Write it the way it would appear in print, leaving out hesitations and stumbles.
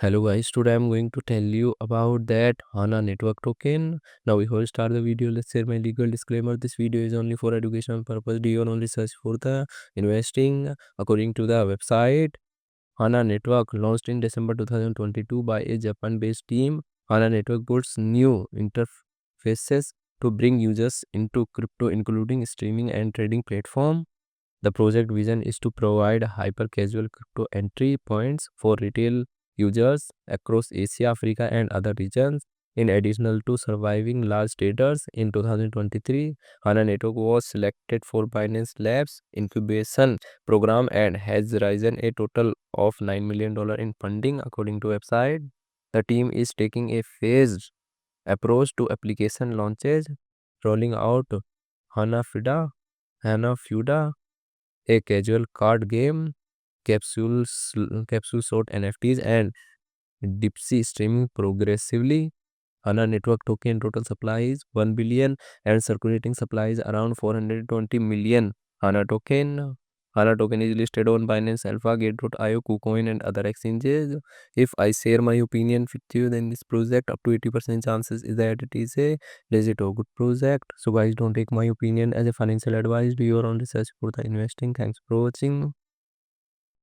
Hello guys, today I'm going to tell you about that Hana Network token. Now before we start the video, let's share my legal disclaimer. This video is only for educational purpose. Do your own research for the investing. According to the website, Hana Network launched in December 2022 by a Japan-based team. Hana Network builds new interfaces to bring users into crypto, including streaming and trading platform. The project vision is to provide hyper-casual crypto entry points for retail users across Asia, Africa, and other regions. In addition to surviving large traders, in 2023, Hana Network was selected for Binance Labs incubation program and has raised a total of $9 million in funding, according to website. The team is taking a phased approach to application launches, rolling out Hana Fida, Hana Fuda, a casual card game, capsule sort NFTs, and Dipsy streaming progressively. Hana network token total supply is 1 billion and circulating supply is around 420 million. Hana token. Hana token is listed on Binance Alpha, Gate.io, KuCoin, and other exchanges. If I share my opinion with you, then this project up to 80% chances is that it is a legit or good project. So guys, don't take my opinion as a financial advice. Do your own research for the investing. Thanks for watching.